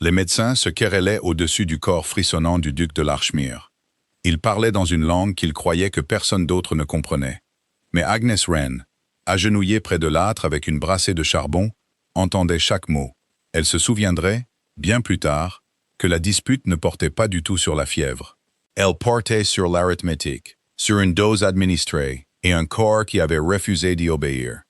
Les médecins se querellaient au-dessus du corps frissonnant du duc de Larchmere. Ils parlaient dans une langue qu'ils croyaient que personne d'autre ne comprenait. Mais Agnes Wren, agenouillée près de l'âtre avec une brassée de charbon, entendait chaque mot. Elle se souviendrait, bien plus tard, que la dispute ne portait pas du tout sur la fièvre. Elle portait sur l'arithmétique, sur une dose administrée et un corps qui avait refusé d'y obéir.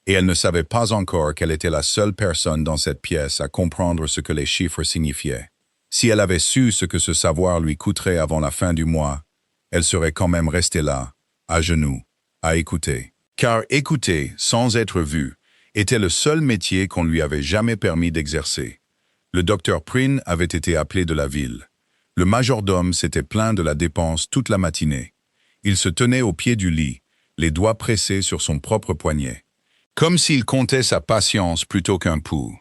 Et elle ne savait pas encore qu'elle était la seule personne dans cette pièce à comprendre ce que les chiffres signifiaient. Si elle avait su ce que ce savoir lui coûterait avant la fin du mois, elle serait quand même restée là, à genoux, à écouter. Car écouter, sans être vue, était le seul métier qu'on lui avait jamais permis d'exercer. Le docteur Prynne avait été appelé de la ville. Le majordome s'était plaint de la dépense toute la matinée. Il se tenait au pied du lit, les doigts pressés sur son propre poignet, comme s'il comptait sa patience plutôt qu'un pouls.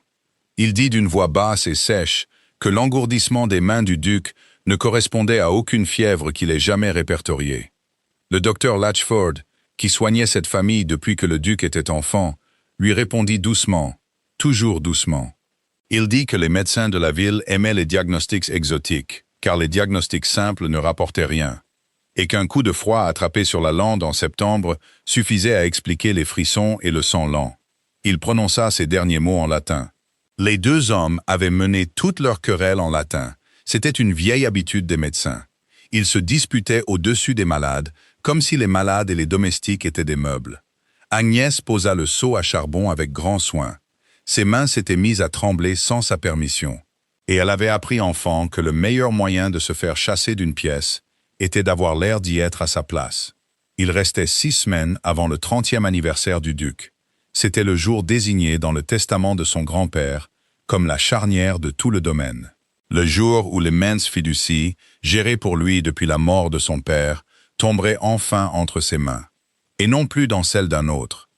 Il dit d'une voix basse et sèche que l'engourdissement des mains du duc ne correspondait à aucune fièvre qu'il ait jamais répertoriée. Le docteur Latchford, qui soignait cette famille depuis que le duc était enfant, lui répondit doucement, toujours doucement. Il dit que les médecins de la ville aimaient les diagnostics exotiques, car les diagnostics simples ne rapportaient rien, et qu'un coup de froid attrapé sur la lande en septembre suffisait à expliquer les frissons et le sang lent. Il prononça ces derniers mots en latin. Les deux hommes avaient mené toute leur querelle en latin. C'était une vieille habitude des médecins. Ils se disputaient au-dessus des malades, comme si les malades et les domestiques étaient des meubles. Agnès posa le seau à charbon avec grand soin. Ses mains s'étaient mises à trembler sans sa permission. Et elle avait appris enfant que le meilleur moyen de se faire chasser d'une pièce était d'avoir l'air d'y être à sa place. Il restait 6 semaines avant le 30e anniversaire du duc. C'était le jour désigné dans le testament de son grand-père comme la charnière de tout le domaine. Le jour où l'immense fiducie, gérée pour lui depuis la mort de son père, tomberait enfin entre ses mains, et non plus dans celle d'un autre.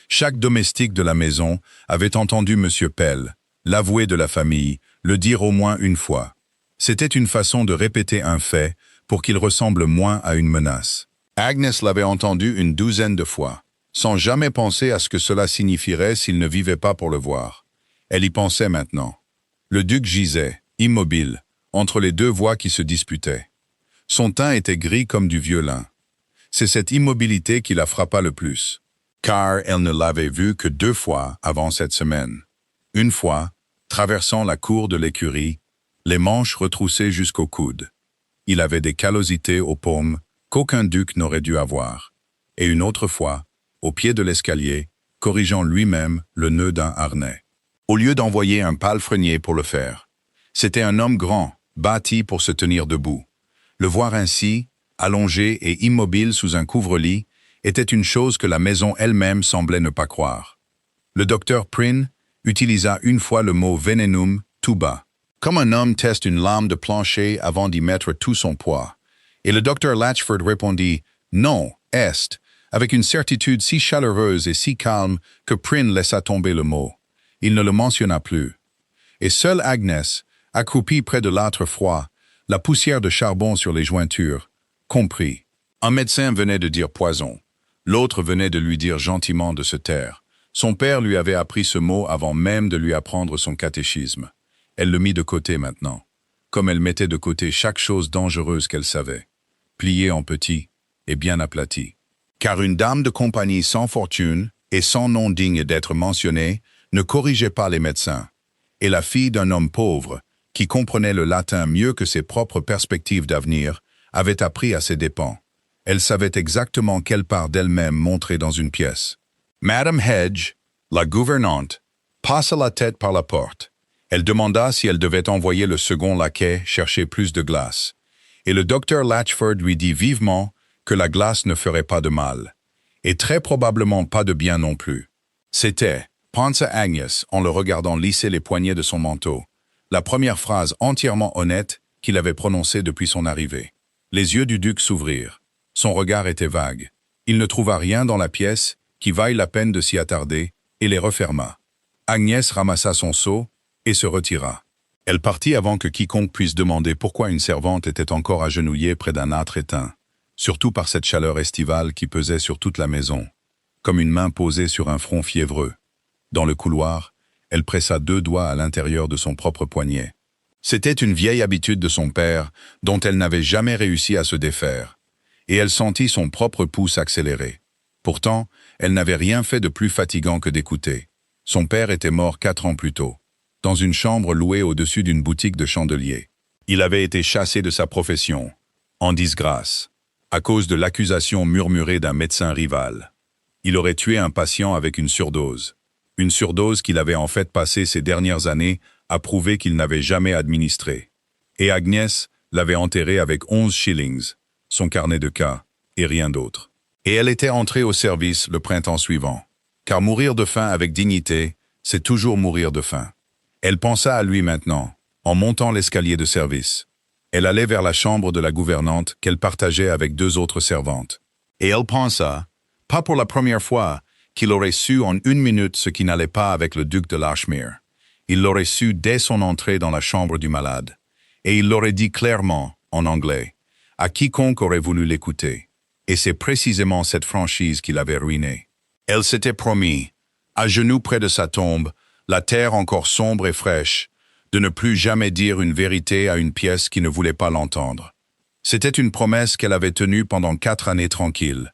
Chaque domestique de la maison avait entendu M. Pell, l'avoué de la famille, le dire au moins une fois. C'était une façon de répéter un fait pour qu'il ressemble moins à une menace. Agnès l'avait entendu une 12aine de fois, sans jamais penser à ce que cela signifierait s'il ne vivait pas pour le voir. Elle y pensait maintenant. Le duc gisait, immobile, entre les deux voix qui se disputaient. Son teint était gris comme du vieux lin. C'est cette immobilité qui la frappa le plus, car elle ne l'avait vu que 2 fois avant cette semaine. Une fois, traversant la cour de l'écurie, les manches retroussées jusqu'au coude. Il avait des callosités aux paumes qu'aucun duc n'aurait dû avoir. Et une autre fois, au pied de l'escalier, corrigeant lui-même le nœud d'un harnais. Au lieu d'envoyer un palefrenier pour le faire, c'était un homme grand, bâti pour se tenir debout. Le voir ainsi, allongé et immobile sous un couvre-lit, était une chose que la maison elle-même semblait ne pas croire. Le docteur Prynne utilisa une fois le mot venenum tout bas, comme un homme teste une lame de plancher avant d'y mettre tout son poids. Et le docteur Latchford répondit « Non, est », avec une certitude si chaleureuse et si calme que Prynne laissa tomber le mot. Il ne le mentionna plus. Et seule Agnès, accroupie près de l'âtre froid, la poussière de charbon sur les jointures, comprit. Un médecin venait de dire poison. L'autre venait de lui dire gentiment de se taire. Son père lui avait appris ce mot avant même de lui apprendre son catéchisme. Elle le mit de côté maintenant, comme elle mettait de côté chaque chose dangereuse qu'elle savait, pliée en petit et bien aplatie. Car une dame de compagnie sans fortune et sans nom digne d'être mentionnée ne corrigeait pas les médecins, et la fille d'un homme pauvre, qui comprenait le latin mieux que ses propres perspectives d'avenir, avait appris à ses dépens. Elle savait exactement quelle part d'elle-même montrer dans une pièce. Madame Hedge, la gouvernante, passa la tête par la porte. Elle demanda si elle devait envoyer le second laquais chercher plus de glace. Et le docteur Latchford lui dit vivement que la glace ne ferait pas de mal, et très probablement pas de bien non plus. C'était, pensa Agnès en le regardant lisser les poignets de son manteau, la première phrase entièrement honnête qu'il avait prononcée depuis son arrivée. Les yeux du duc s'ouvrirent. Son regard était vague. Il ne trouva rien dans la pièce qui vaille la peine de s'y attarder et les referma. Agnès ramassa son seau et se retira. Elle partit avant que quiconque puisse demander pourquoi une servante était encore agenouillée près d'un âtre éteint, surtout par cette chaleur estivale qui pesait sur toute la maison, comme une main posée sur un front fiévreux. Dans le couloir, elle pressa 2 doigts à l'intérieur de son propre poignet. C'était une vieille habitude de son père, dont elle n'avait jamais réussi à se défaire, et elle sentit son propre pouls accélérer. Pourtant, elle n'avait rien fait de plus fatigant que d'écouter. Son père était mort 4 ans plus tôt, dans une chambre louée au-dessus d'une boutique de chandeliers. Il avait été chassé de sa profession, en disgrâce, à cause de l'accusation murmurée d'un médecin rival. Il aurait tué un patient avec une surdose qu'il avait en fait passé ces dernières années à prouver qu'il n'avait jamais administré. Et Agnès l'avait enterré avec 11 shillings, son carnet de cas, et rien d'autre. Et elle était entrée au service le printemps suivant. Car mourir de faim avec dignité, c'est toujours mourir de faim. Elle pensa à lui maintenant, en montant l'escalier de service. Elle allait vers la chambre de la gouvernante qu'elle partageait avec 2 autres servantes. Et elle pensa, pas pour la première fois, qu'il aurait su en 1 minute ce qui n'allait pas avec le duc de Lashmere. Il l'aurait su dès son entrée dans la chambre du malade. Et il l'aurait dit clairement, en anglais, à quiconque aurait voulu l'écouter. Et c'est précisément cette franchise qui l'avait ruiné. Elle s'était promis, à genoux près de sa tombe, la terre encore sombre et fraîche, de ne plus jamais dire une vérité à une pièce qui ne voulait pas l'entendre. C'était une promesse qu'elle avait tenue pendant 4 années tranquilles.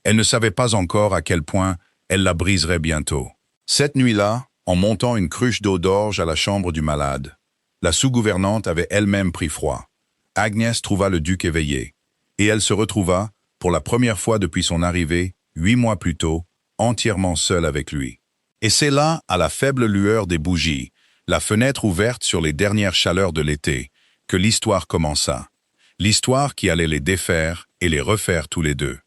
Elle ne savait pas encore à quel point elle la briserait bientôt. Cette nuit-là, en montant une cruche d'eau d'orge à la chambre du malade, la sous-gouvernante avait elle-même pris froid. Agnès trouva le duc éveillé, et elle se retrouva, pour la première fois depuis son arrivée, 8 mois plus tôt, entièrement seule avec lui. Et c'est là, à la faible lueur des bougies, la fenêtre ouverte sur les dernières chaleurs de l'été, que l'histoire commença. L'histoire qui allait les défaire et les refaire tous les deux.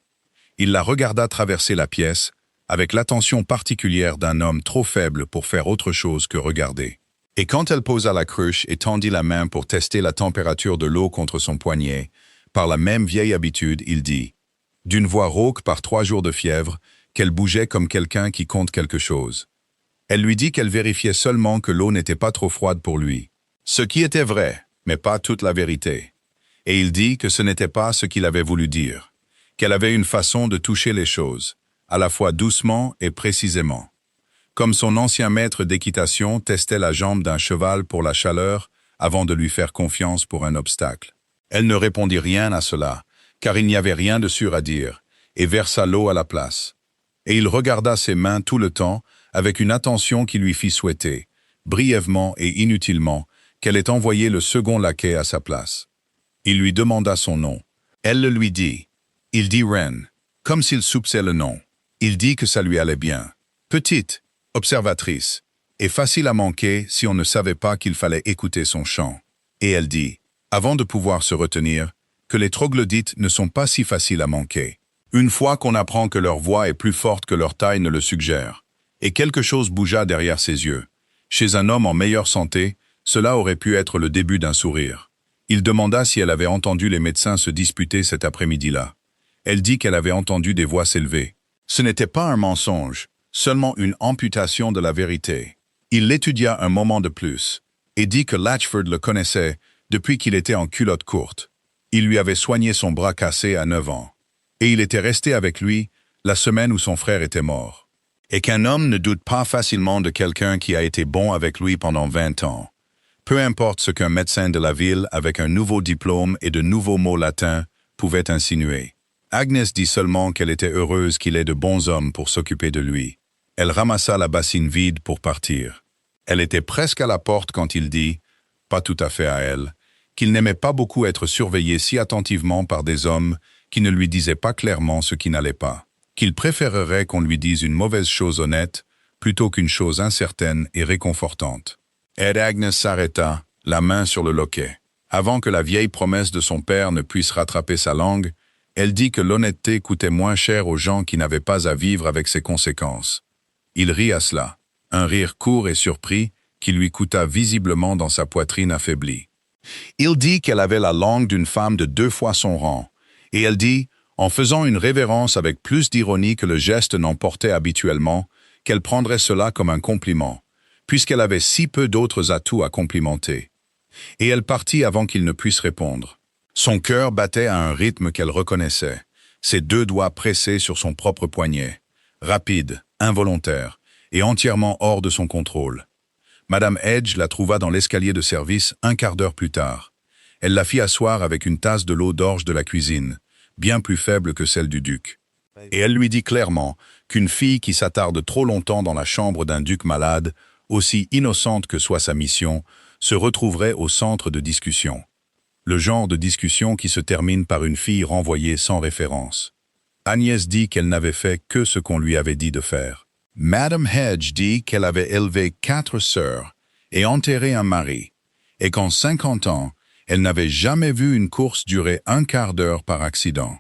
Il la regarda traverser la pièce, avec l'attention particulière d'un homme trop faible pour faire autre chose que regarder. Et quand elle posa la cruche et tendit la main pour tester la température de l'eau contre son poignet, par la même vieille habitude, il dit, d'une voix rauque par 3 jours de fièvre, qu'elle bougeait comme quelqu'un qui compte quelque chose. Elle lui dit qu'elle vérifiait seulement que l'eau n'était pas trop froide pour lui. Ce qui était vrai, mais pas toute la vérité. Et il dit que ce n'était pas ce qu'il avait voulu dire, qu'elle avait une façon de toucher les choses, à la fois doucement et précisément. Comme son ancien maître d'équitation testait la jambe d'un cheval pour la chaleur avant de lui faire confiance pour un obstacle. Elle ne répondit rien à cela, car il n'y avait rien de sûr à dire, et versa l'eau à la place. Et il regarda ses mains tout le temps avec une attention qui lui fit souhaiter, brièvement et inutilement, qu'elle ait envoyé le second laquais à sa place. Il lui demanda son nom. Elle le lui dit. Il dit Wren, comme s'il soupçait le nom. Il dit que ça lui allait bien. Petite, observatrice, et facile à manquer si on ne savait pas qu'il fallait écouter son chant. Et elle dit, avant de pouvoir se retenir, que les troglodytes ne sont pas si faciles à manquer. Une fois qu'on apprend que leur voix est plus forte que leur taille ne le suggère. Et quelque chose bougea derrière ses yeux. Chez un homme en meilleure santé, cela aurait pu être le début d'un sourire. Il demanda si elle avait entendu les médecins se disputer cet après-midi-là. Elle dit qu'elle avait entendu des voix s'élever. Ce n'était pas un mensonge, seulement une amputation de la vérité. Il l'étudia un moment de plus, et dit que Latchford le connaissait depuis qu'il était en culotte courte. Il lui avait soigné son bras cassé à 9 ans. Et il était resté avec lui la semaine où son frère était mort. Et qu'un homme ne doute pas facilement de quelqu'un qui a été bon avec lui pendant 20 ans. Peu importe ce qu'un médecin de la ville avec un nouveau diplôme et de nouveaux mots latins pouvait insinuer. Agnès dit seulement qu'elle était heureuse qu'il ait de bons hommes pour s'occuper de lui. Elle ramassa la bassine vide pour partir. Elle était presque à la porte quand il dit, pas tout à fait à elle, qu'il n'aimait pas beaucoup être surveillé si attentivement par des hommes qui ne lui disaient pas clairement ce qui n'allait pas, qu'il préférerait qu'on lui dise une mauvaise chose honnête plutôt qu'une chose incertaine et réconfortante. Et Agnès s'arrêta, la main sur le loquet. Avant que la vieille promesse de son père ne puisse rattraper sa langue, elle dit que l'honnêteté coûtait moins cher aux gens qui n'avaient pas à vivre avec ses conséquences. Il rit à cela, un rire court et surpris qui lui coûta visiblement dans sa poitrine affaiblie. Il dit qu'elle avait la langue d'une femme de 2 fois son rang, et elle dit, en faisant une révérence avec plus d'ironie que le geste n'en portait habituellement, qu'elle prendrait cela comme un compliment, puisqu'elle avait si peu d'autres atouts à complimenter. Et elle partit avant qu'il ne puisse répondre. Son cœur battait à un rythme qu'elle reconnaissait, ses 2 doigts pressés sur son propre poignet, rapide, involontaire, et entièrement hors de son contrôle. Madame Hedge la trouva dans l'escalier de service un quart d'heure plus tard. Elle la fit asseoir avec une tasse de l'eau d'orge de la cuisine, bien plus faible que celle du duc. Et elle lui dit clairement qu'une fille qui s'attarde trop longtemps dans la chambre d'un duc malade, aussi innocente que soit sa mission, se retrouverait au centre de discussion. Le genre de discussion qui se termine par une fille renvoyée sans référence. Agnès dit qu'elle n'avait fait que ce qu'on lui avait dit de faire. Madame Hedge dit qu'elle avait élevé 4 sœurs et enterré un mari, et qu'en 50 ans, elle n'avait jamais vu une course durer un quart d'heure par accident.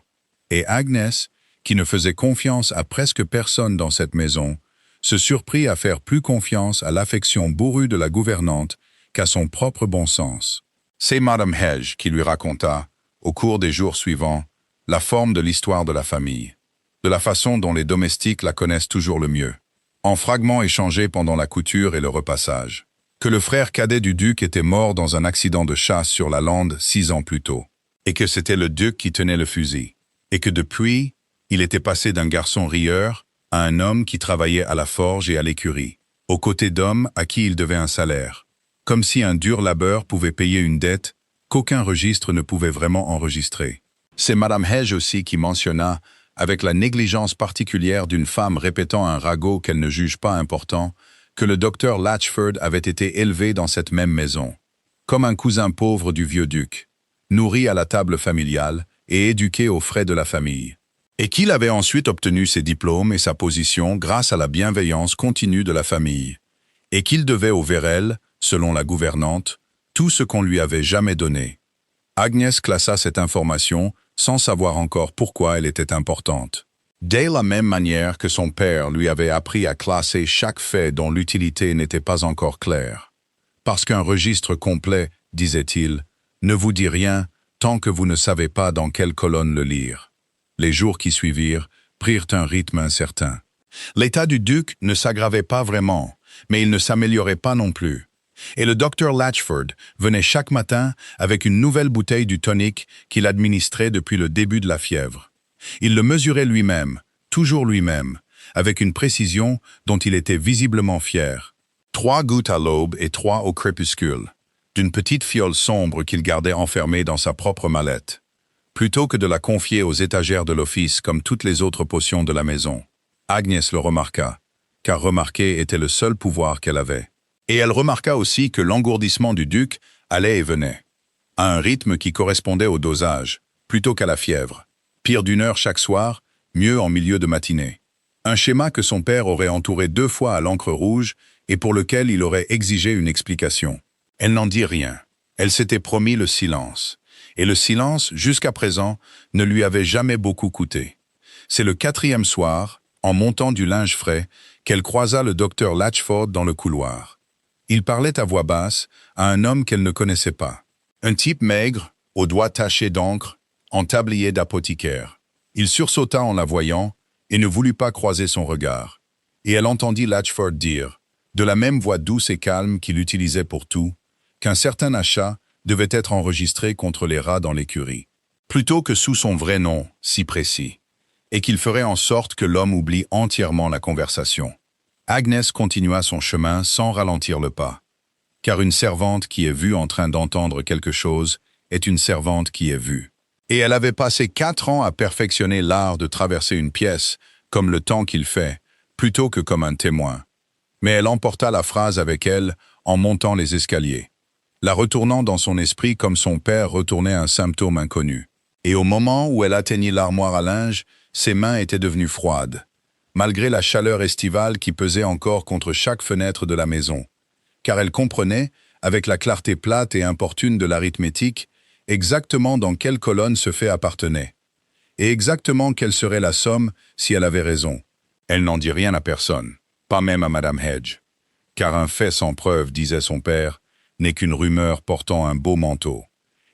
Et Agnès, qui ne faisait confiance à presque personne dans cette maison, se surprit à faire plus confiance à l'affection bourrue de la gouvernante qu'à son propre bon sens. C'est Madame Hedge qui lui raconta, au cours des jours suivants, la forme de l'histoire de la famille, de la façon dont les domestiques la connaissent toujours le mieux, en fragments échangés pendant la couture et le repassage, que le frère cadet du duc était mort dans un accident de chasse sur la lande 6 ans plus tôt, et que c'était le duc qui tenait le fusil, et que depuis, il était passé d'un garçon rieur à un homme qui travaillait à la forge et à l'écurie, aux côtés d'hommes à qui il devait un salaire, comme si un dur labeur pouvait payer une dette qu'aucun registre ne pouvait vraiment enregistrer. C'est Madame Hedge aussi qui mentionna, avec la négligence particulière d'une femme répétant un ragot qu'elle ne juge pas important, que le docteur Latchford avait été élevé dans cette même maison, comme un cousin pauvre du vieux duc, nourri à la table familiale et éduqué aux frais de la famille, et qu'il avait ensuite obtenu ses diplômes et sa position grâce à la bienveillance continue de la famille, et qu'il devait au Vérel, selon la gouvernante, tout ce qu'on lui avait jamais donné. Agnès classa cette information sans savoir encore pourquoi elle était importante. Dès la même manière que son père lui avait appris à classer chaque fait dont l'utilité n'était pas encore claire. Parce qu'un registre complet, disait-il, ne vous dit rien tant que vous ne savez pas dans quelle colonne le lire. Les jours qui suivirent prirent un rythme incertain. L'état du duc ne s'aggravait pas vraiment, mais il ne s'améliorait pas non plus. Et le docteur Latchford venait chaque matin avec une nouvelle bouteille du tonique qu'il administrait depuis le début de la fièvre. Il le mesurait lui-même, toujours lui-même, avec une précision dont il était visiblement fier. 3 gouttes à l'aube et 3 au crépuscule, d'une petite fiole sombre qu'il gardait enfermée dans sa propre mallette, plutôt que de la confier aux étagères de l'office comme toutes les autres potions de la maison. Agnès le remarqua, car remarquer était le seul pouvoir qu'elle avait. Et elle remarqua aussi que l'engourdissement du duc allait et venait, à un rythme qui correspondait au dosage, plutôt qu'à la fièvre. Pire d'1 heure chaque soir, mieux en milieu de matinée. Un schéma que son père aurait entouré 2 fois à l'encre rouge et pour lequel il aurait exigé une explication. Elle n'en dit rien. Elle s'était promis le silence. Et le silence, jusqu'à présent, ne lui avait jamais beaucoup coûté. C'est le 4e soir, en montant du linge frais, qu'elle croisa le docteur Latchford dans le couloir. Il parlait à voix basse à un homme qu'elle ne connaissait pas. Un type maigre, aux doigts tachés d'encre, en tablier d'apothicaire. Il sursauta en la voyant et ne voulut pas croiser son regard. Et elle entendit Latchford dire, de la même voix douce et calme qu'il utilisait pour tout, qu'un certain achat devait être enregistré contre les rats dans l'écurie, plutôt que sous son vrai nom, si précis, et qu'il ferait en sorte que l'homme oublie entièrement la conversation. Agnès continua son chemin sans ralentir le pas, car une servante qui est vue en train d'entendre quelque chose est une servante qui est vue. Et elle avait passé 4 ans à perfectionner l'art de traverser une pièce, comme le temps qu'il fait, plutôt que comme un témoin. Mais elle emporta la phrase avec elle en montant les escaliers, la retournant dans son esprit comme son père retournait un symptôme inconnu. Et au moment où elle atteignit l'armoire à linge, ses mains étaient devenues froides, malgré la chaleur estivale qui pesait encore contre chaque fenêtre de la maison, car elle comprenait, avec la clarté plate et importune de l'arithmétique, exactement dans quelle colonne ce fait appartenait, et exactement quelle serait la somme si elle avait raison. Elle n'en dit rien à personne, pas même à Madame Hedge, car un fait sans preuve, disait son père, n'est qu'une rumeur portant un beau manteau,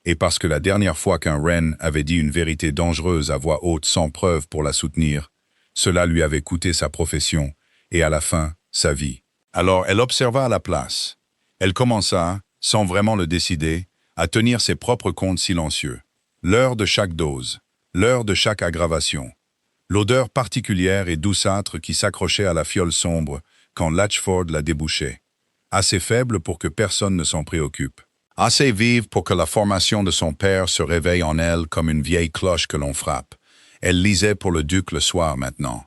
et parce que la dernière fois qu'un Wren avait dit une vérité dangereuse à voix haute sans preuve pour la soutenir, cela lui avait coûté sa profession, et à la fin, sa vie. Alors elle observa à la place. Elle commença, sans vraiment le décider, à tenir ses propres comptes silencieux. L'heure de chaque dose, l'heure de chaque aggravation, l'odeur particulière et douceâtre qui s'accrochait à la fiole sombre quand Latchford la débouchait. assez faible pour que personne ne s'en préoccupe. Assez vive pour que la formation de son père se réveille en elle comme une vieille cloche que l'on frappe. Elle lisait pour le duc le soir maintenant.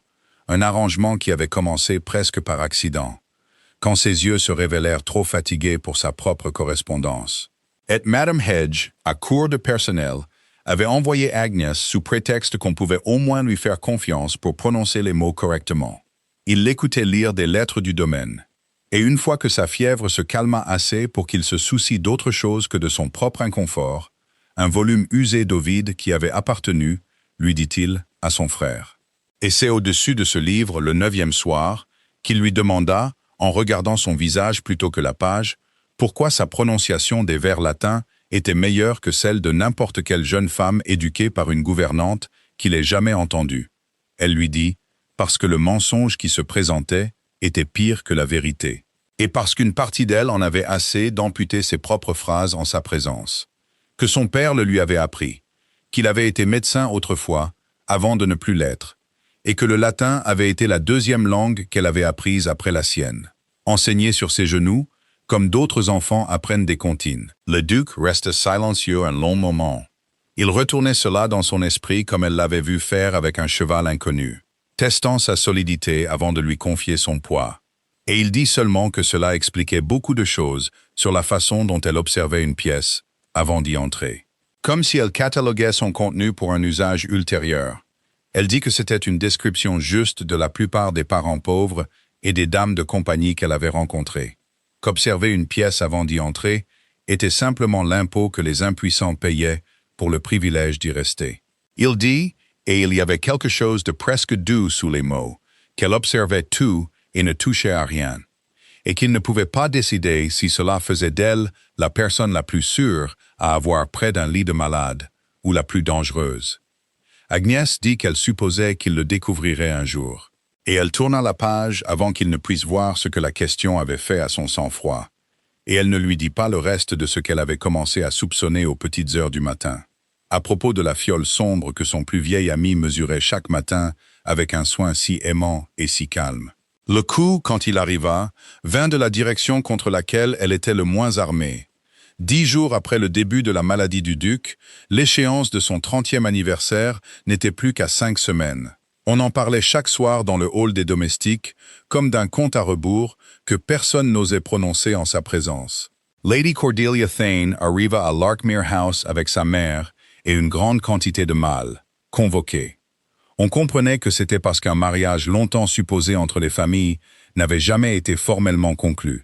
Un arrangement qui avait commencé presque par accident, quand ses yeux se révélèrent trop fatigués pour sa propre correspondance. Et Madame Hedge, à court de personnel, avait envoyé Agnès sous prétexte qu'on pouvait au moins lui faire confiance pour prononcer les mots correctement. Il l'écoutait lire des lettres du domaine. Et une fois que sa fièvre se calma assez pour qu'il se soucie d'autre chose que de son propre inconfort, un volume usé d'Ovide qui avait appartenu, lui dit-il, à son frère. Et c'est au-dessus de ce livre, le 9e soir, qu'il lui demanda, en regardant son visage plutôt que la page, pourquoi sa prononciation des vers latins était meilleure que celle de n'importe quelle jeune femme éduquée par une gouvernante qu'il ait jamais entendue. Elle lui dit, parce que le mensonge qui se présentait était pire que la vérité, et parce qu'une partie d'elle en avait assez d'amputer ses propres phrases en sa présence, que son père le lui avait appris, qu'il avait été médecin autrefois, avant de ne plus l'être, et que le latin avait été la 2e langue qu'elle avait apprise après la sienne. Enseignée sur ses genoux, comme d'autres enfants apprennent des comptines. Le duc resta silencieux un long moment. Il retournait cela dans son esprit comme elle l'avait vu faire avec un cheval inconnu, testant sa solidité avant de lui confier son poids. Et il dit seulement que cela expliquait beaucoup de choses sur la façon dont elle observait une pièce avant d'y entrer. Comme si elle cataloguait son contenu pour un usage ultérieur. Elle dit que c'était une description juste de la plupart des parents pauvres et des dames de compagnie qu'elle avait rencontrées. Qu'observer une pièce avant d'y entrer était simplement l'impôt que les impuissants payaient pour le privilège d'y rester. Il dit, et il y avait quelque chose de presque doux sous les mots, qu'elle observait tout et ne touchait à rien, et qu'il ne pouvait pas décider si cela faisait d'elle la personne la plus sûre à avoir près d'un lit de malade, ou la plus dangereuse. Agnès dit qu'elle supposait qu'il le découvrirait un jour. Et elle tourna la page avant qu'il ne puisse voir ce que la question avait fait à son sang-froid. Et elle ne lui dit pas le reste de ce qu'elle avait commencé à soupçonner aux petites heures du matin, à propos de la fiole sombre que son plus vieil ami mesurait chaque matin avec un soin si aimant et si calme. Le coup, quand il arriva, vint de la direction contre laquelle elle était le moins armée. 10 jours après le début de la maladie du duc, l'échéance de son 30e anniversaire n'était plus qu'à 5 semaines. On en parlait chaque soir dans le hall des domestiques, comme d'un compte à rebours que personne n'osait prononcer en sa présence. Lady Cordelia Thane arriva à Larkmere House avec sa mère et une grande quantité de mâles, convoqués. On comprenait que c'était parce qu'un mariage longtemps supposé entre les familles n'avait jamais été formellement conclu.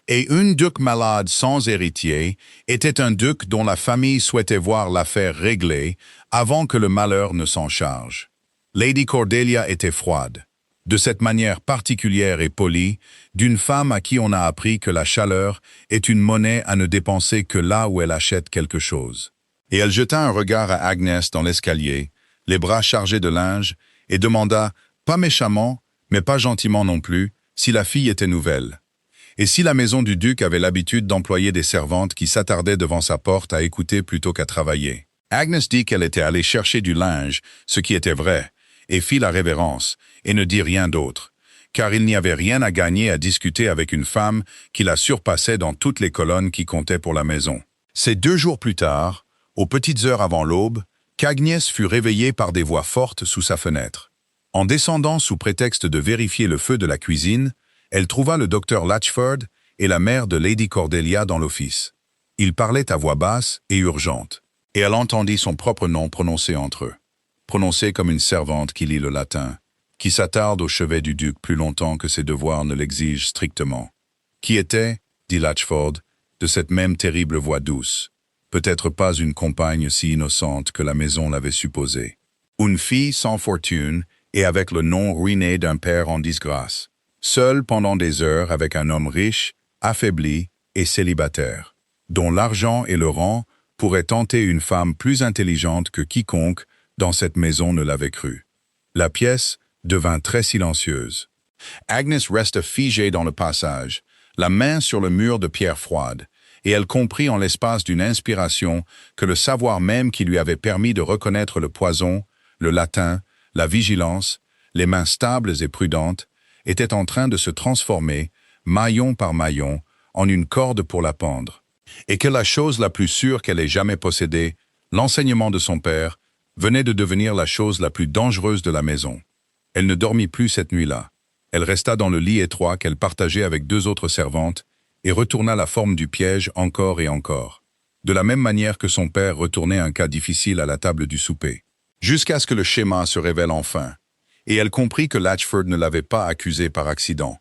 Et un duc malade sans héritier était un duc dont la famille souhaitait voir l'affaire réglée avant que le malheur ne s'en charge. Lady Cordelia était froide, de cette manière particulière et polie, d'une femme à qui on a appris que la chaleur est une monnaie à ne dépenser que là où elle achète quelque chose. Et elle jeta un regard à Agnès dans l'escalier, les bras chargés de linge, et demanda, pas méchamment, mais pas gentiment non plus, si la fille était nouvelle. Et si la maison du duc avait l'habitude d'employer des servantes qui s'attardaient devant sa porte à écouter plutôt qu'à travailler. Agnès dit qu'elle était allée chercher du linge, ce qui était vrai, et fit la révérence, et ne dit rien d'autre, car il n'y avait rien à gagner à discuter avec une femme qui la surpassait dans toutes les colonnes qui comptaient pour la maison. C'est 2 jours plus tard, aux petites heures avant l'aube, qu'Agnès fut réveillée par des voix fortes sous sa fenêtre. En descendant sous prétexte de vérifier le feu de la cuisine, elle trouva le docteur Latchford et la mère de Lady Cordelia dans l'office. Ils parlaient à voix basse et urgente, et elle entendit son propre nom prononcé entre eux. Prononcé comme une servante qui lit le latin, qui s'attarde au chevet du duc plus longtemps que ses devoirs ne l'exigent strictement. Qui était, dit Latchford, de cette même terrible voix douce, peut-être pas une compagne si innocente que la maison l'avait supposée. Une fille sans fortune et avec le nom ruiné d'un père en disgrâce, seule pendant des heures avec un homme riche, affaibli et célibataire, dont l'argent et le rang pourraient tenter une femme plus intelligente que quiconque dans cette maison ne l'avait cru. La pièce devint très silencieuse. Agnès resta figée dans le passage, la main sur le mur de pierre froide, et elle comprit en l'espace d'une inspiration que le savoir même qui lui avait permis de reconnaître le poison, le latin, la vigilance, les mains stables et prudentes, était en train de se transformer, maillon par maillon, en une corde pour la pendre. Et que la chose la plus sûre qu'elle ait jamais possédée, l'enseignement de son père, venait de devenir la chose la plus dangereuse de la maison. Elle ne dormit plus cette nuit-là. Elle resta dans le lit étroit qu'elle partageait avec 2 autres servantes et retourna la forme du piège encore et encore, de la même manière que son père retournait un cas difficile à la table du souper. Jusqu'à ce que le schéma se révèle enfin, et elle comprit que Latchford ne l'avait pas accusé par accident.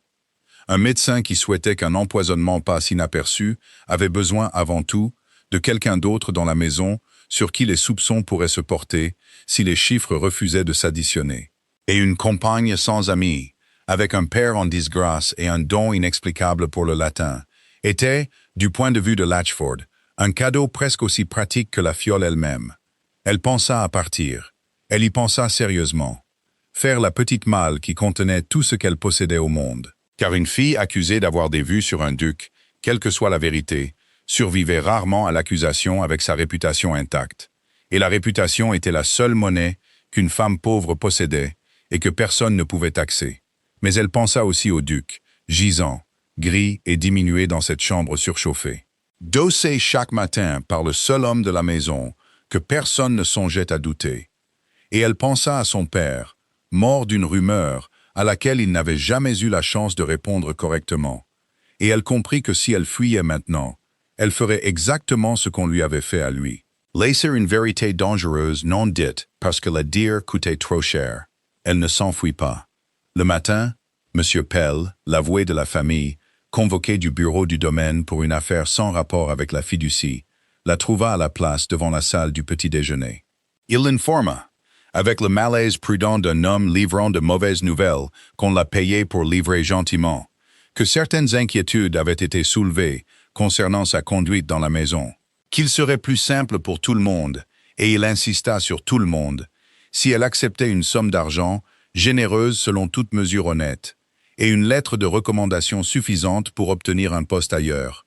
Un médecin qui souhaitait qu'un empoisonnement passe inaperçu avait besoin avant tout de quelqu'un d'autre dans la maison sur qui les soupçons pourraient se porter si les chiffres refusaient de s'additionner. Et une compagne sans amis, avec un père en disgrâce et un don inexplicable pour le latin, était, du point de vue de Latchford, un cadeau presque aussi pratique que la fiole elle-même. Elle pensa à partir. Elle y pensa sérieusement. Faire la petite malle qui contenait tout ce qu'elle possédait au monde. Car une fille accusée d'avoir des vues sur un duc, quelle que soit la vérité, survivait rarement à l'accusation avec sa réputation intacte. Et la réputation était la seule monnaie qu'une femme pauvre possédait et que personne ne pouvait taxer. Mais elle pensa aussi au duc, gisant, gris et diminué dans cette chambre surchauffée. Dossé chaque matin par le seul homme de la maison que personne ne songeait à douter. Et elle pensa à son père, mort d'une rumeur à laquelle il n'avait jamais eu la chance de répondre correctement. Et elle comprit que si elle fuyait maintenant, elle ferait exactement ce qu'on lui avait fait à lui. Laisser une vérité dangereuse non dite parce que la dire coûtait trop cher. Elle ne s'enfuit pas. Le matin, M. Pell, l'avoué de la famille, convoqué du bureau du domaine pour une affaire sans rapport avec la fiducie, la trouva à la place devant la salle du petit-déjeuner. Il l'informa, avec le malaise prudent d'un homme livrant de mauvaises nouvelles qu'on l'a payé pour livrer gentiment, que certaines inquiétudes avaient été soulevées concernant sa conduite dans la maison, qu'il serait plus simple pour tout le monde, et il insista sur tout le monde, si elle acceptait une somme d'argent, généreuse selon toute mesure honnête, et une lettre de recommandation suffisante pour obtenir un poste ailleurs,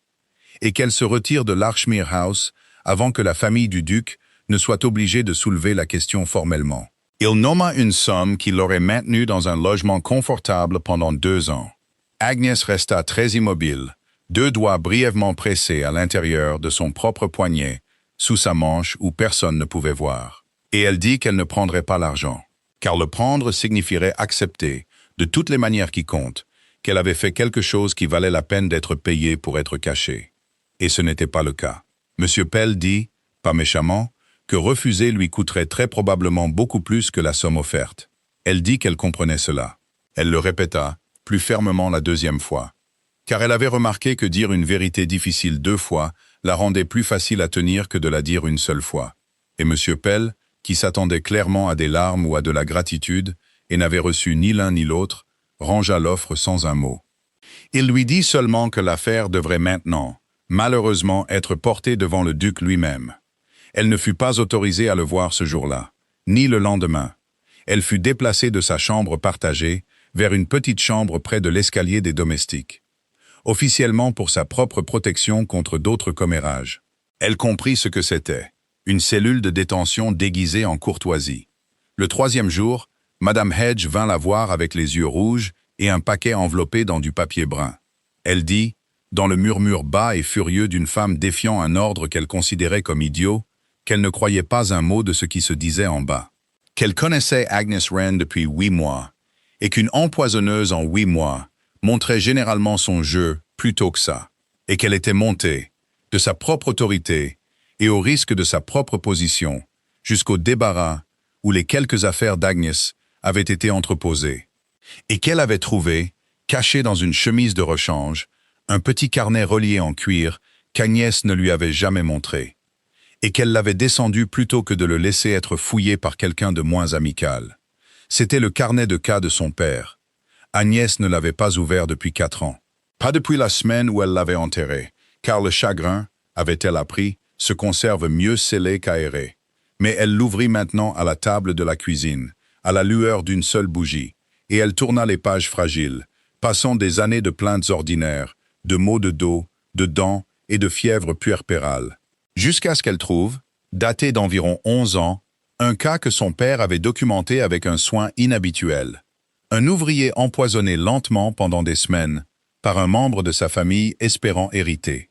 et qu'elle se retire de l'Archmere House avant que la famille du duc ne soit obligée de soulever la question formellement. Il nomma une somme qui l'aurait maintenue dans un logement confortable pendant 2 ans. Agnès resta très immobile, 2 doigts brièvement pressés à l'intérieur de son propre poignet, sous sa manche où personne ne pouvait voir. Et elle dit qu'elle ne prendrait pas l'argent, car le prendre signifierait accepter, de toutes les manières qui comptent, qu'elle avait fait quelque chose qui valait la peine d'être payée pour être cachée. Et ce n'était pas le cas. M. Pell dit, pas méchamment, que refuser lui coûterait très probablement beaucoup plus que la somme offerte. Elle dit qu'elle comprenait cela. Elle le répéta, plus fermement la 2e fois, car elle avait remarqué que dire une vérité difficile 2 fois la rendait plus facile à tenir que de la dire une seule fois. Et M. Pell, qui s'attendait clairement à des larmes ou à de la gratitude, et n'avait reçu ni l'un ni l'autre, rangea l'offre sans un mot. Il lui dit seulement que l'affaire devrait maintenant, malheureusement, être portée devant le duc lui-même. Elle ne fut pas autorisée à le voir ce jour-là, ni le lendemain. Elle fut déplacée de sa chambre partagée vers une petite chambre près de l'escalier des domestiques, officiellement pour sa propre protection contre d'autres commérages. Elle comprit ce que c'était, une cellule de détention déguisée en courtoisie. Le 3e jour, Madame Hedge vint la voir avec les yeux rouges et un paquet enveloppé dans du papier brun. Elle dit, dans le murmure bas et furieux d'une femme défiant un ordre qu'elle considérait comme idiot, qu'elle ne croyait pas un mot de ce qui se disait en bas. Qu'elle connaissait Agnes Wren depuis 8 mois, et qu'une empoisonneuse en 8 mois montrait généralement son jeu plutôt que ça, et qu'elle était montée, de sa propre autorité, et au risque de sa propre position, jusqu'au débarras où les quelques affaires d'Agnès avaient été entreposées, et qu'elle avait trouvé, caché dans une chemise de rechange, un petit carnet relié en cuir qu'Agnès ne lui avait jamais montré, et qu'elle l'avait descendu plutôt que de le laisser être fouillé par quelqu'un de moins amical. C'était le carnet de cas de son père. Agnès ne l'avait pas ouvert depuis 4 ans. Pas depuis la semaine où elle l'avait enterré, car le chagrin, avait-elle appris, se conserve mieux scellé qu'aéré. Mais elle l'ouvrit maintenant à la table de la cuisine, à la lueur d'une seule bougie, et elle tourna les pages fragiles, passant des années de plaintes ordinaires, de maux de dos, de dents et de fièvre puerpérale, jusqu'à ce qu'elle trouve, daté d'environ 11 ans, un cas que son père avait documenté avec un soin inhabituel. Un ouvrier empoisonné lentement pendant des semaines par un membre de sa famille espérant hériter.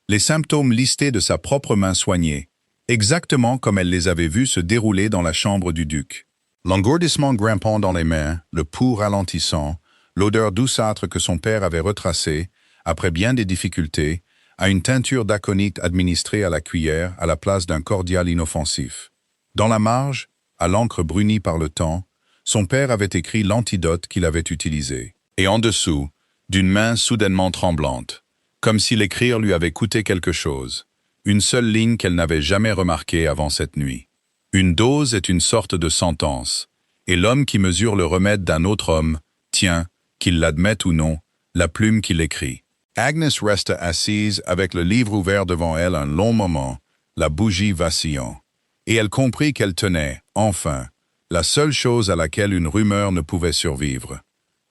Les symptômes listés de sa propre main soignée, exactement comme elle les avait vus se dérouler dans la chambre du duc. L'engourdissement grimpant dans les mains, le pouls ralentissant, l'odeur douceâtre que son père avait retracée, après bien des difficultés, à une teinture d'aconite administrée à la cuillère à la place d'un cordial inoffensif. Dans la marge, à l'encre brunie par le temps, son père avait écrit l'antidote qu'il avait utilisé. Et en dessous, d'une main soudainement tremblante, comme si l'écrire lui avait coûté quelque chose, une seule ligne qu'elle n'avait jamais remarquée avant cette nuit. Une dose est une sorte de sentence, et l'homme qui mesure le remède d'un autre homme tient, qu'il l'admette ou non, la plume qui l'écrit. Agnes resta assise avec le livre ouvert devant elle un long moment, la bougie vacillant, et elle comprit qu'elle tenait, enfin, la seule chose à laquelle une rumeur ne pouvait survivre.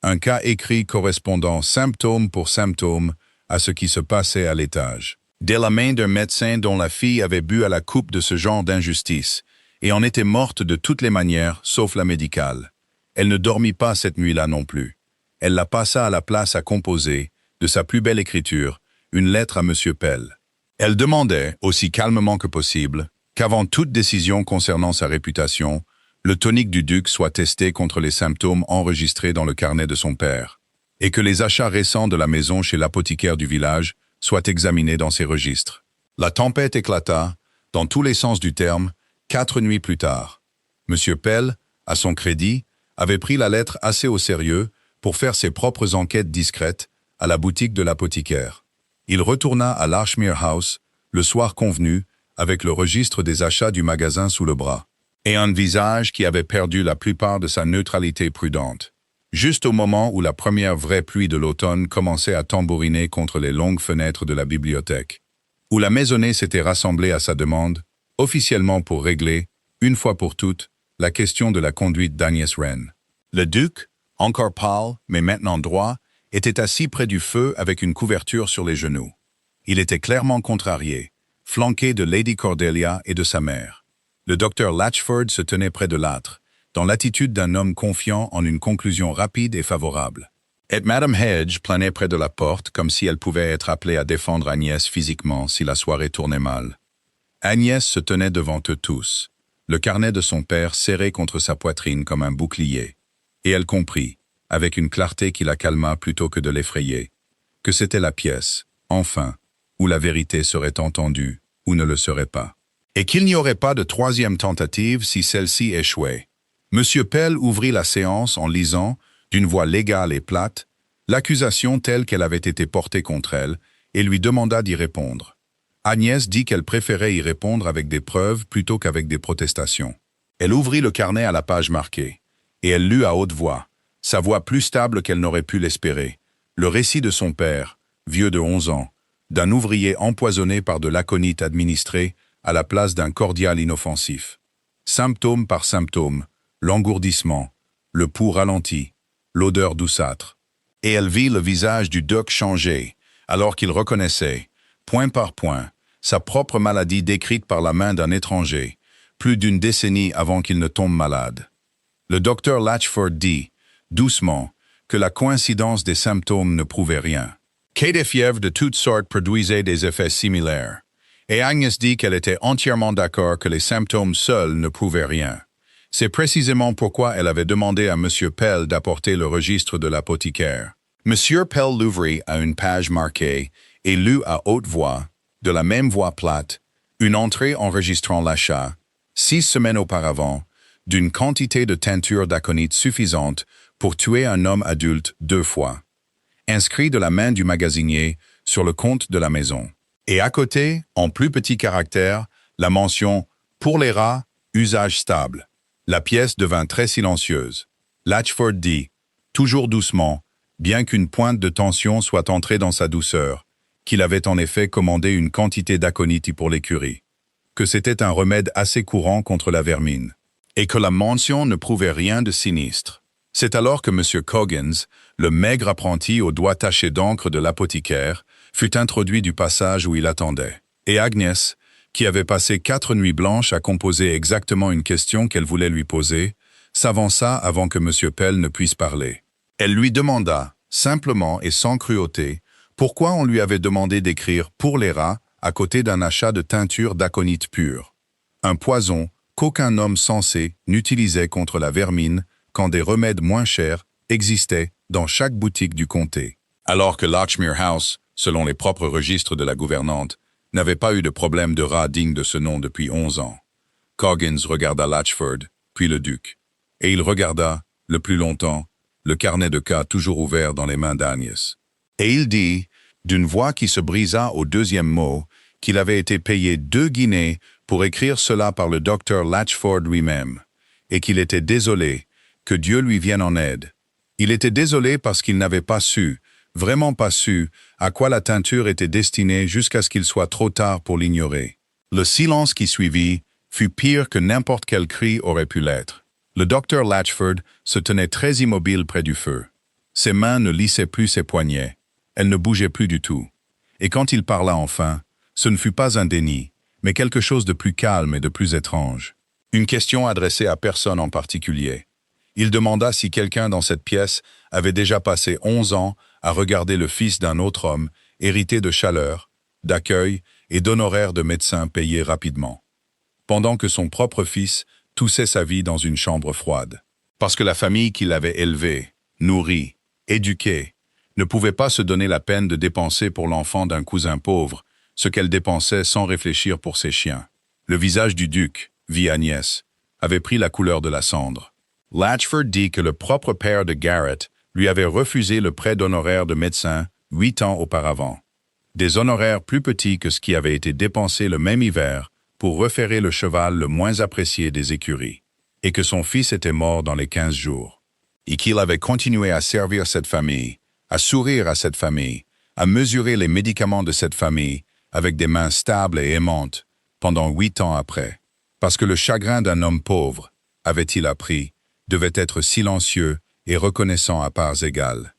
Un cas écrit correspondant symptôme pour symptôme à ce qui se passait à l'étage. Dès la main d'un médecin dont la fille avait bu à la coupe de ce genre d'injustice, et en était morte de toutes les manières, sauf la médicale. Elle ne dormit pas cette nuit-là non plus. Elle la passa à la place à composer, de sa plus belle écriture, une lettre à M. Pell. Elle demandait, aussi calmement que possible, qu'avant toute décision concernant sa réputation, le tonique du duc soit testé contre les symptômes enregistrés dans le carnet de son père, et que les achats récents de la maison chez l'apothicaire du village soient examinés dans ses registres. La tempête éclata, dans tous les sens du terme, 4 nuits plus tard. M. Pell, à son crédit, avait pris la lettre assez au sérieux pour faire ses propres enquêtes discrètes à la boutique de l'apothicaire. Il retourna à l'Archmere House, le soir convenu, avec le registre des achats du magasin sous le bras, et un visage qui avait perdu la plupart de sa neutralité prudente. Juste au moment où la première vraie pluie de l'automne commençait à tambouriner contre les longues fenêtres de la bibliothèque, où la maisonnée s'était rassemblée à sa demande, officiellement pour régler, une fois pour toutes, la question de la conduite d'Agnès Wren. Le duc, encore pâle, mais maintenant droit, était assis près du feu avec une couverture sur les genoux. Il était clairement contrarié, flanqué de Lady Cordelia et de sa mère. Le docteur Latchford se tenait près de l'âtre, dans l'attitude d'un homme confiant en une conclusion rapide et favorable. Et Madame Hedge planait près de la porte comme si elle pouvait être appelée à défendre Agnès physiquement si la soirée tournait mal. Agnès se tenait devant eux tous, le carnet de son père serré contre sa poitrine comme un bouclier, et elle comprit, avec une clarté qui la calma plutôt que de l'effrayer, que c'était la pièce, enfin, où la vérité serait entendue ou ne le serait pas. Et qu'il n'y aurait pas de troisième tentative si celle-ci échouait. M. Pell ouvrit la séance en lisant, d'une voix légale et plate, l'accusation telle qu'elle avait été portée contre elle, et lui demanda d'y répondre. Agnès dit qu'elle préférait y répondre avec des preuves plutôt qu'avec des protestations. Elle ouvrit le carnet à la page marquée, et elle lut à haute voix, sa voix plus stable qu'elle n'aurait pu l'espérer, le récit de son père, vieux de 11 ans, d'un ouvrier empoisonné par de l'aconite administré à la place d'un cordial inoffensif. Symptôme par symptôme, l'engourdissement, le pouls ralenti, l'odeur douceâtre. Et elle vit le visage du doc changer, alors qu'il reconnaissait, point par point, sa propre maladie décrite par la main d'un étranger, plus d'une décennie avant qu'il ne tombe malade. Le docteur Latchford dit, doucement, que la coïncidence des symptômes ne prouvait rien. Que des fièvres de toutes sortes produisaient des effets similaires. Et Agnès dit qu'elle était entièrement d'accord que les symptômes seuls ne prouvaient rien. C'est précisément pourquoi elle avait demandé à M. Pell d'apporter le registre de l'apothicaire. M. Pell l'ouvrit à une page marquée et lut à haute voix, de la même voix plate, une entrée enregistrant l'achat, 6 semaines auparavant, d'une quantité de teinture d'aconite suffisante pour tuer un homme adulte 2 fois, inscrit de la main du magasinier sur le compte de la maison. Et à côté, en plus petits caractères, la mention « Pour les rats, usage stable ». La pièce devint très silencieuse. Latchford dit, toujours doucement, bien qu'une pointe de tension soit entrée dans sa douceur, qu'il avait en effet commandé une quantité d'aconite pour l'écurie, que c'était un remède assez courant contre la vermine, et que la mention ne prouvait rien de sinistre. C'est alors que M. Coggins, le maigre apprenti aux doigts tachés d'encre de l'apothicaire, fut introduit du passage où il attendait. Et Agnès, qui avait passé 4 nuits blanches à composer exactement une question qu'elle voulait lui poser, s'avança avant que M. Pell ne puisse parler. Elle lui demanda, Simplement et sans cruauté, pourquoi on lui avait demandé d'écrire « pour les rats » à côté d'un achat de teinture d'aconite pure. Un poison qu'aucun homme sensé n'utilisait contre la vermine quand des remèdes moins chers existaient dans chaque boutique du comté. Alors que Larchmere House, selon les propres registres de la gouvernante, n'avait pas eu de problème de rats digne de ce nom depuis 11 ans. Coggins regarda Latchford, puis le duc, et il regarda, le plus longtemps, le carnet de cas toujours ouvert dans les mains d'Agnès. Et il dit, d'une voix qui se brisa au deuxième mot, qu'il avait été payé 2 guinées pour écrire cela par le docteur Latchford lui-même, et qu'il était désolé, que Dieu lui vienne en aide. Il était désolé parce qu'il n'avait pas su, vraiment pas su, à quoi la teinture était destinée jusqu'à ce qu'il soit trop tard pour l'ignorer. Le silence qui suivit fut pire que n'importe quel cri aurait pu l'être. Le docteur Latchford se tenait très immobile près du feu. Ses mains ne lissaient plus ses poignets. Elles ne bougeaient plus du tout. Et quand il parla enfin, ce ne fut pas un déni, mais quelque chose de plus calme et de plus étrange. Une question adressée à personne en particulier. Il demanda si quelqu'un dans cette pièce avait déjà passé 11 ans à regarder le fils d'un autre homme, hérité de chaleur, d'accueil et d'honoraires de médecin payés rapidement, pendant que son propre fils toussait sa vie dans une chambre froide. Parce que la famille qui l'avait élevé, nourri, éduqué, ne pouvait pas se donner la peine de dépenser pour l'enfant d'un cousin pauvre ce qu'elle dépensait sans réfléchir pour ses chiens. Le visage du duc, vit Agnès, avait pris la couleur de la cendre. Latchford dit que le propre père de Garrett lui avait refusé le prêt d'honoraires de médecin 8 ans auparavant. Des honoraires plus petits que ce qui avait été dépensé le même hiver pour referrer le cheval le moins apprécié des écuries, et que son fils était mort dans les 15 jours, et qu'il avait continué à servir cette famille, à sourire à cette famille, à mesurer les médicaments de cette famille avec des mains stables et aimantes pendant 8 ans après, parce que le chagrin d'un homme pauvre, avait-il appris, devait être silencieux et reconnaissant à parts égales.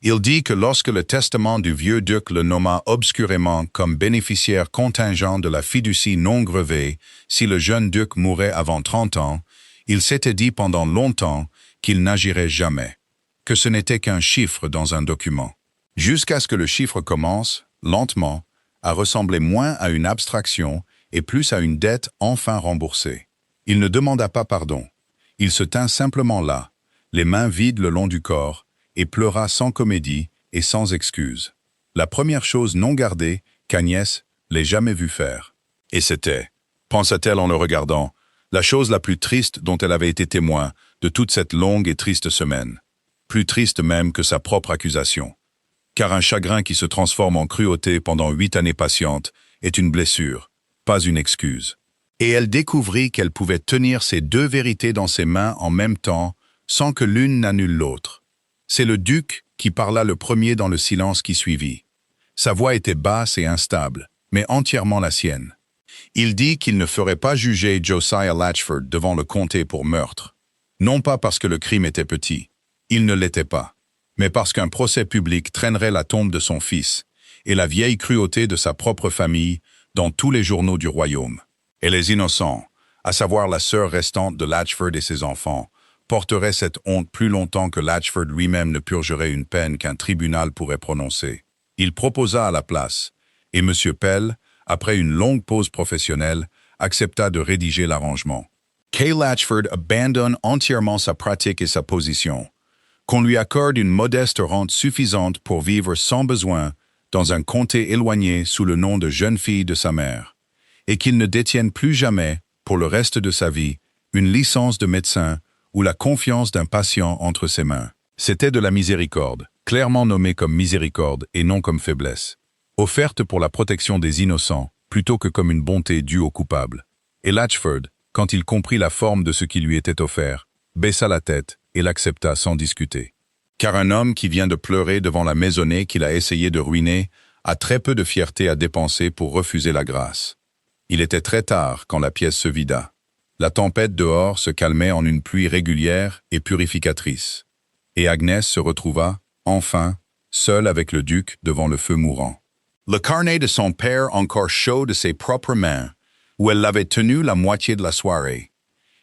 Il dit que lorsque le testament du vieux duc le nomma obscurément comme bénéficiaire contingent de la fiducie non grevée si le jeune duc mourait avant 30 ans, il s'était dit pendant longtemps qu'il n'agirait jamais, que ce n'était qu'un chiffre dans un document, jusqu'à ce que le chiffre commence, lentement, à ressembler moins à une abstraction et plus à une dette enfin remboursée. Il ne demanda pas pardon. Il se tint simplement là, les mains vides le long du corps, et pleura sans comédie et sans excuse. La première chose non gardée qu'Agnès l'ait jamais vu faire. Et c'était, pensa-t-elle en le regardant, la chose la plus triste dont elle avait été témoin de toute cette longue et triste semaine. Plus triste même que sa propre accusation. Car un chagrin qui se transforme en cruauté pendant 8 années patientes est une blessure, pas une excuse. Et elle découvrit qu'elle pouvait tenir ces 2 vérités dans ses mains en même temps, sans que l'une n'annule l'autre. C'est le duc qui parla le premier dans le silence qui suivit. Sa voix était basse et instable, mais entièrement la sienne. Il dit qu'il ne ferait pas juger Josiah Latchford devant le comté pour meurtre. Non pas parce que le crime était petit, il ne l'était pas, mais parce qu'un procès public traînerait la tombe de son fils et la vieille cruauté de sa propre famille dans tous les journaux du royaume. Et les innocents, à savoir la sœur restante de Latchford et ses enfants, porteraient cette honte plus longtemps que Latchford lui-même ne purgerait une peine qu'un tribunal pourrait prononcer. Il proposa à la place, et M. Pell, après une longue pause professionnelle, accepta de rédiger l'arrangement. Kay Latchford abandonne entièrement sa pratique et sa position, qu'on lui accorde une modeste rente suffisante pour vivre sans besoin dans un comté éloigné sous le nom de jeune fille de sa mère, et qu'il ne détienne plus jamais, pour le reste de sa vie, une licence de médecin ou la confiance d'un patient entre ses mains. C'était de la miséricorde, clairement nommée comme miséricorde et non comme faiblesse, offerte pour la protection des innocents plutôt que comme une bonté due aux coupables. Et Latchford, quand il comprit la forme de ce qui lui était offert, baissa la tête et l'accepta sans discuter. Car un homme qui vient de pleurer devant la maisonnée qu'il a essayé de ruiner a très peu de fierté à dépenser pour refuser la grâce. Il était très tard quand la pièce se vida. La tempête dehors se calmait en une pluie régulière et purificatrice. Et Agnès se retrouva, enfin, seule avec le duc devant le feu mourant. Le carnet de son père encore chaud de ses propres mains, où elle l'avait tenu la moitié de la soirée.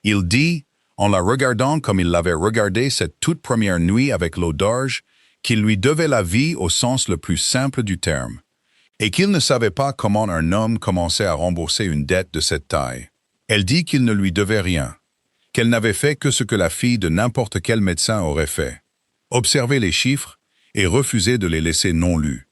Il dit, en la regardant comme il l'avait regardée cette toute première nuit avec l'eau d'orge, qu'il lui devait la vie au sens le plus simple du terme, et qu'il ne savait pas comment un homme commençait à rembourser une dette de cette taille. Elle dit qu'il ne lui devait rien, qu'elle n'avait fait que ce que la fille de n'importe quel médecin aurait fait, observer les chiffres et refuser de les laisser non lus.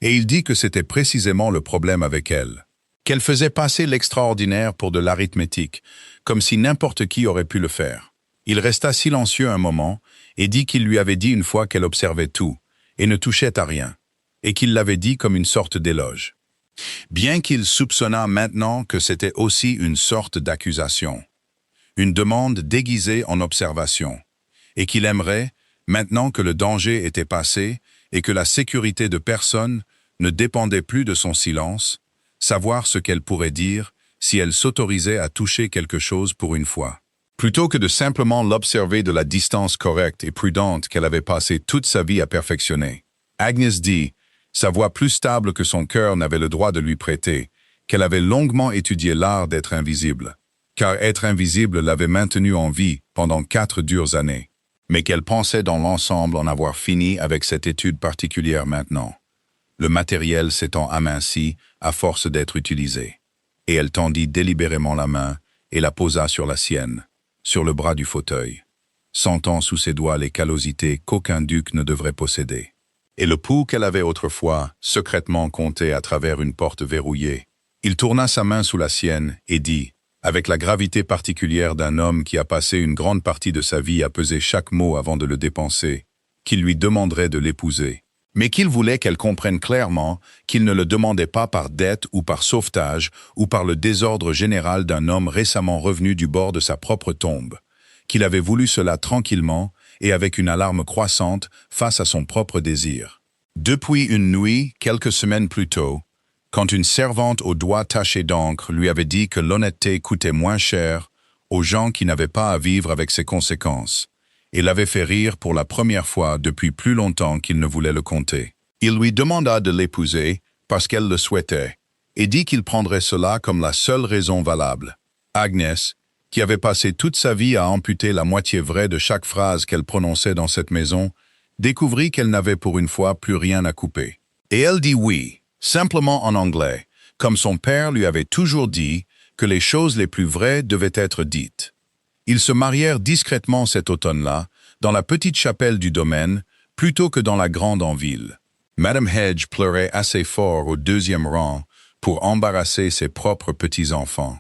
Et il dit que c'était précisément le problème avec elle, qu'elle faisait passer l'extraordinaire pour de l'arithmétique, comme si n'importe qui aurait pu le faire. Il resta silencieux un moment et dit qu'il lui avait dit une fois qu'elle observait tout et ne touchait à rien, et qu'il l'avait dit comme une sorte d'éloge. Bien qu'il soupçonnât maintenant que c'était aussi une sorte d'accusation, une demande déguisée en observation, et qu'il aimerait, maintenant que le danger était passé et que la sécurité de personne ne dépendait plus de son silence, savoir ce qu'elle pourrait dire si elle s'autorisait à toucher quelque chose pour une fois. Plutôt que de simplement l'observer de la distance correcte et prudente qu'elle avait passé toute sa vie à perfectionner, Agnes dit, sa voix plus stable que son cœur n'avait le droit de lui prêter, qu'elle avait longuement étudié l'art d'être invisible, car être invisible l'avait maintenue en vie pendant 4 dures années, mais qu'elle pensait dans l'ensemble en avoir fini avec cette étude particulière maintenant, le matériel s'étant aminci à force d'être utilisé. Et elle tendit délibérément la main et la posa sur la sienne, sur le bras du fauteuil, sentant sous ses doigts les callosités qu'aucun duc ne devrait posséder. Et le pouls qu'elle avait autrefois secrètement compté à travers une porte verrouillée, il tourna sa main sous la sienne et dit, avec la gravité particulière d'un homme qui a passé une grande partie de sa vie à peser chaque mot avant de le dépenser, qu'il lui demanderait de l'épouser, mais qu'il voulait qu'elle comprenne clairement qu'il ne le demandait pas par dette ou par sauvetage ou par le désordre général d'un homme récemment revenu du bord de sa propre tombe, qu'il avait voulu cela tranquillement et avec une alarme croissante face à son propre désir. Depuis une nuit, quelques semaines plus tôt, quand une servante aux doigts tachés d'encre lui avait dit que l'honnêteté coûtait moins cher aux gens qui n'avaient pas à vivre avec ses conséquences, et l'avait fait rire pour la première fois depuis plus longtemps qu'il ne voulait le compter. Il lui demanda de l'épouser parce qu'elle le souhaitait, et dit qu'il prendrait cela comme la seule raison valable. Agnès, qui avait passé toute sa vie à amputer la moitié vraie de chaque phrase qu'elle prononçait dans cette maison, découvrit qu'elle n'avait pour une fois plus rien à couper. Et elle dit oui, simplement en anglais, comme son père lui avait toujours dit que les choses les plus vraies devaient être dites. Ils se marièrent discrètement cet automne-là, dans la petite chapelle du domaine, plutôt que dans la grande en ville. Madame Hedge pleurait assez fort au 2e rang pour embarrasser ses propres petits-enfants.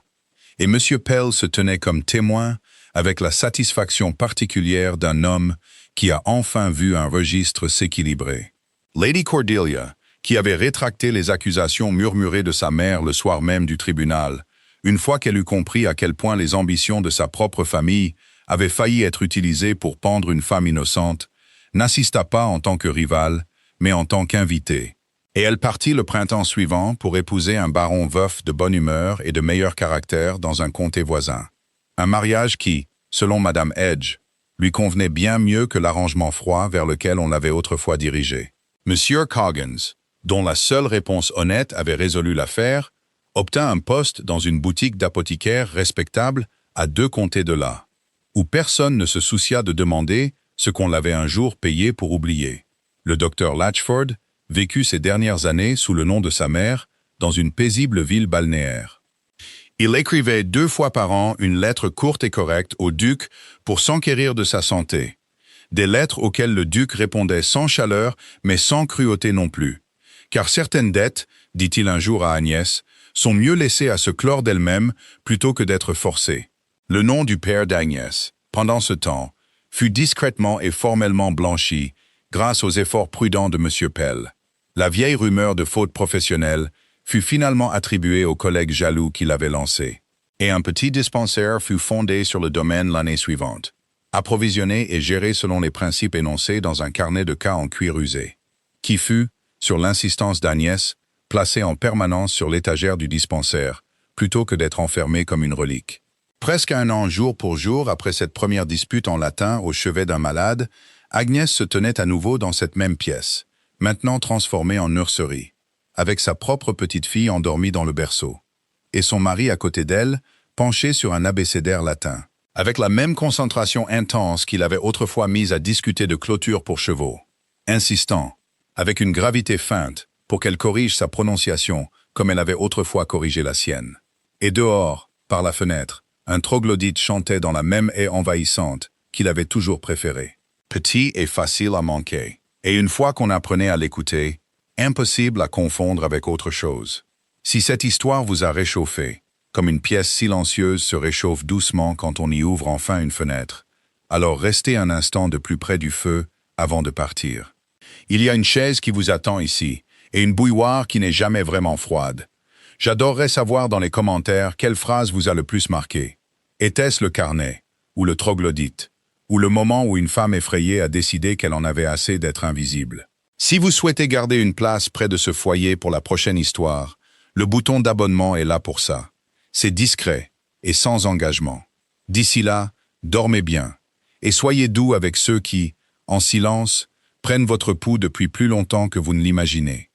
Et M. Pell se tenait comme témoin avec la satisfaction particulière d'un homme qui a enfin vu un registre s'équilibrer. Lady Cordelia, qui avait rétracté les accusations murmurées de sa mère le soir même du tribunal, une fois qu'elle eut compris à quel point les ambitions de sa propre famille avaient failli être utilisées pour pendre une femme innocente, n'assista pas en tant que rivale, mais en tant qu'invitée. Et elle partit le printemps suivant pour épouser un baron veuf de bonne humeur et de meilleur caractère dans un comté voisin. Un mariage qui, selon Madame Hedge, lui convenait bien mieux que l'arrangement froid vers lequel on l'avait autrefois dirigé. Monsieur Coggins, dont la seule réponse honnête avait résolu l'affaire, obtint un poste dans une boutique d'apothicaire respectable à 2 comtés de là, où personne ne se soucia de demander ce qu'on l'avait un jour payé pour oublier. Le docteur Latchford vécut ses dernières années sous le nom de sa mère dans une paisible ville balnéaire. Il écrivait 2 fois par an une lettre courte et correcte au duc pour s'enquérir de sa santé. Des lettres auxquelles le duc répondait sans chaleur mais sans cruauté non plus. Car certaines dettes, dit-il un jour à Agnès, sont mieux laissées à se clore d'elles-mêmes plutôt que d'être forcées. Le nom du père d'Agnès, pendant ce temps, fut discrètement et formellement blanchi grâce aux efforts prudents de M. Pell. La vieille rumeur de faute professionnelle fut finalement attribuée au collègue jaloux qui l'avait lancée, et un petit dispensaire fut fondé sur le domaine l'année suivante, approvisionné et géré selon les principes énoncés dans un carnet de cas en cuir usé, qui fut, sur l'insistance d'Agnès, placé en permanence sur l'étagère du dispensaire, plutôt que d'être enfermé comme une relique. Presque 1 an jour pour jour après cette première dispute en latin au chevet d'un malade, Agnès se tenait à nouveau dans cette même pièce, maintenant transformée en nurserie, avec sa propre petite fille endormie dans le berceau, et son mari à côté d'elle, penché sur un abécédaire latin, avec la même concentration intense qu'il avait autrefois mise à discuter de clôture pour chevaux. insistant, avec une gravité feinte, pour qu'elle corrige sa prononciation comme elle avait autrefois corrigé la sienne. Et dehors, par la fenêtre, un troglodyte chantait dans la même haie envahissante qu'il avait toujours préférée. Petit et facile à manquer. Et une fois qu'on apprenait à l'écouter, impossible à confondre avec autre chose. Si cette histoire vous a réchauffé, comme une pièce silencieuse se réchauffe doucement quand on y ouvre enfin une fenêtre, alors restez un instant de plus près du feu avant de partir. Il y a une chaise qui vous attend ici, et une bouilloire qui n'est jamais vraiment froide. J'adorerais savoir dans les commentaires quelle phrase vous a le plus marqué. Était-ce le carnet, ou le troglodyte, ou le moment où une femme effrayée a décidé qu'elle en avait assez d'être invisible? Si vous souhaitez garder une place près de ce foyer pour la prochaine histoire, le bouton d'abonnement est là pour ça. C'est discret et sans engagement. D'ici là, dormez bien, et soyez doux avec ceux qui, en silence, prennent votre pouls depuis plus longtemps que vous ne l'imaginez.